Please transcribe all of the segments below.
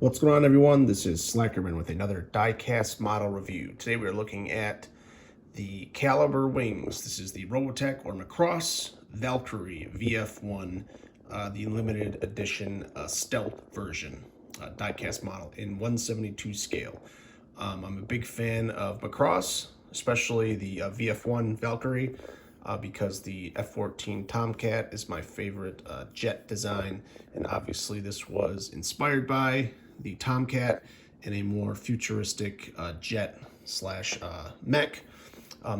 What's going on, everyone? This is Slackerman with another diecast model review. Today we're looking at the Calibre wings. This is the Robotech or Macross Valkyrie VF-1, the limited edition stealth version diecast model in 1/72 scale. I'm a big fan of Macross, especially the VF-1 Valkyrie, because the F-14 Tomcat is my favorite jet design, and obviously this was inspired by the Tomcat in a more futuristic jet slash mech.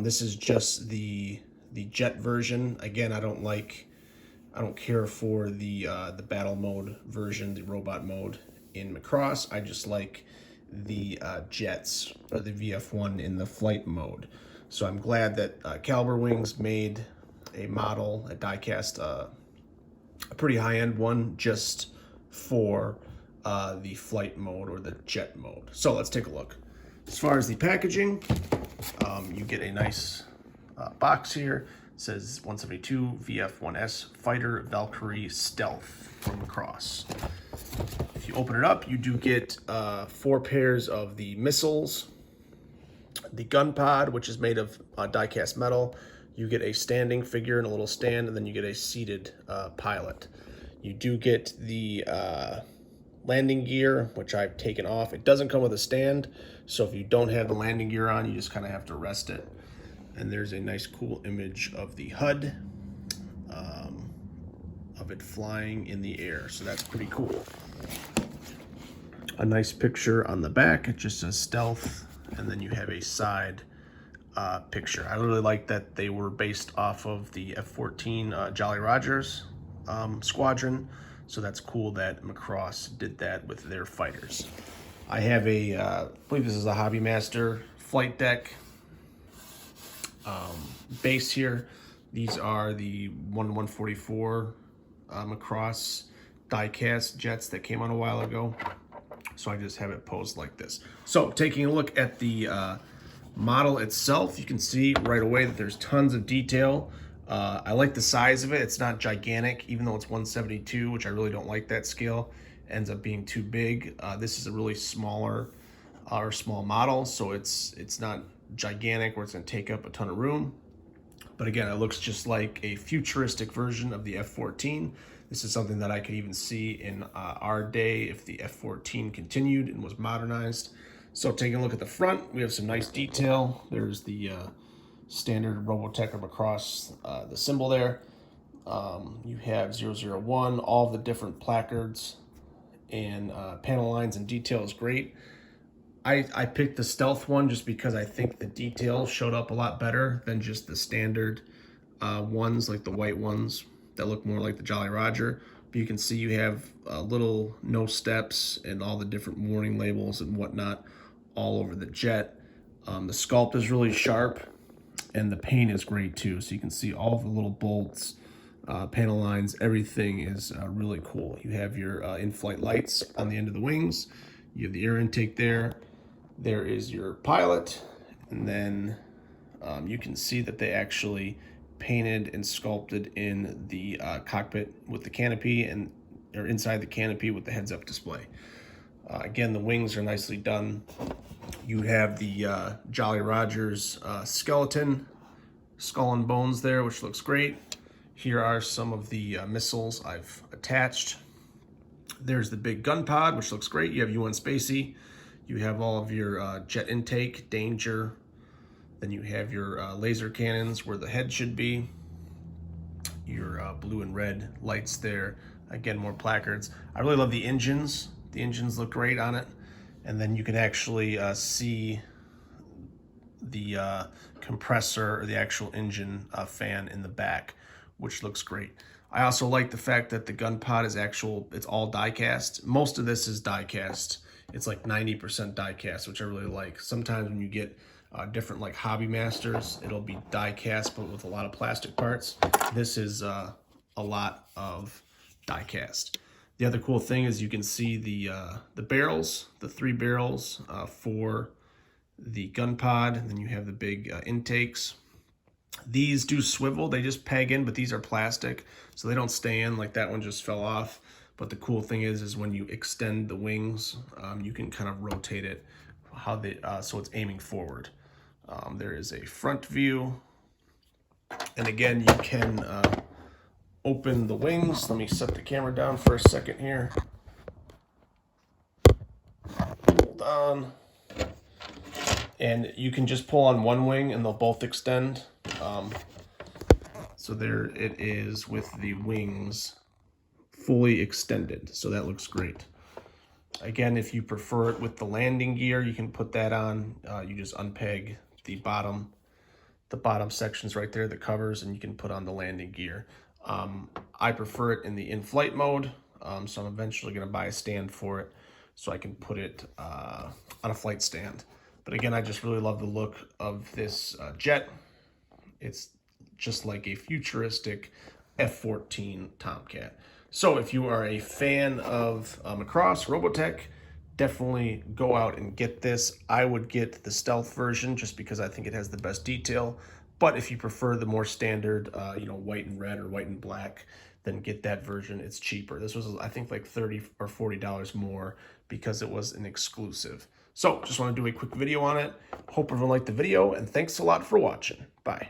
This is just the jet version. Again, I don't care for the battle mode version, the robot mode in Macross. I just like the jets, or the VF-1 in the flight mode. So I'm glad that Calibre Wings made a model, a diecast, a pretty high-end one just for the flight mode or the jet mode. So let's take a look. As far as the packaging, you get a nice box here. It says 172 VF-1S Fighter Valkyrie Stealth from Macross. If you open it up, you do get 4 pairs of the missiles, the gun pod, which is made of die-cast metal. You get a standing figure and a little stand, and then you get a seated pilot. You do get the landing gear, which I've taken off. It doesn't come with a stand, so if you don't have the landing gear on, you just kind of have to rest it. And there's a nice cool image of the HUD, of it flying in the air, so that's pretty cool. A nice picture on the back, it just says stealth, and then you have a side picture. I really like that they were based off of the F-14 Jolly Rogers squadron, so that's cool that Macross did that with their fighters. I have I believe this is a Hobby Master flight deck base here. These are the 1/144 Macross diecast jets that came on a while ago. So I just have it posed like this. So taking a look at the model itself, you can see right away that there's tons of detail. I like the size of it. It's not gigantic, even though it's 1/72, which I really don't like that scale. It ends up being too big. This is a really small model, so it's not gigantic where it's going to take up a ton of room. But again, it looks just like a futuristic version of the F-14. This is something that I could even see in our day if the F-14 continued and was modernized. So taking a look at the front, we have some nice detail. There's the standard Robotech or Macross, the symbol there. You have 001, all the different placards and panel lines and detail is great. I picked the stealth one just because I think the detail showed up a lot better than just the standard ones, like the white ones that look more like the Jolly Roger. But you can see you have little no steps and all the different warning labels and whatnot all over the jet. The sculpt is really sharp, and the paint is great too. So you can see all the little bolts, panel lines, everything is really cool. You have your in-flight lights on the end of the wings. You have the air intake there. There is your pilot, and then you can see that they actually painted and sculpted in the cockpit with the canopy or inside the canopy with the heads-up display. Again, the wings are nicely done. You have the Jolly Rogers skeleton, skull and bones there, which looks great. Here are some of the missiles I've attached. There's the big gun pod, which looks great. You have UN Spacey. You have all of your jet intake, danger. Then you have your laser cannons where the head should be. Your blue and red lights there. Again, more placards. I really love the engines. The engines look great on it. And then you can actually see the compressor or the actual engine fan in the back, which looks great. I also like the fact that the gun pod is it's all die-cast. Most of this is die-cast. It's like 90% die-cast, which I really like. Sometimes when you get different like Hobby Masters, it'll be die-cast but with a lot of plastic parts. This is a lot of die-cast. The other cool thing is you can see the barrels, the 3 barrels for the gun pod, and then you have the big intakes. These do swivel, they just peg in, but these are plastic, so they don't stay in. Like that one just fell off. But the cool thing is when you extend the wings, you can kind of rotate it so it's aiming forward. There is a front view, and again, you can open the wings. Let me set the camera down for a second here. Hold on. And you can just pull on one wing and they'll both extend. So there it is with the wings fully extended. So that looks great. Again, if you prefer it with the landing gear, you can put that on. You just unpeg the bottom sections right there, the covers, and you can put on the landing gear. I prefer it in the in-flight mode, so I'm eventually going to buy a stand for it so I can put it on a flight stand. But again, I just really love the look of this jet. It's just like a futuristic F-14 Tomcat. So if you are a fan of Macross, Robotech, definitely go out and get this. I would get the stealth version just because I think it has the best detail. But if you prefer the more standard, white and red or white and black, then get that version. It's cheaper. This was, I think, like $30 or $40 more because it was an exclusive. So just want to do a quick video on it. Hope everyone liked the video, and thanks a lot for watching. Bye.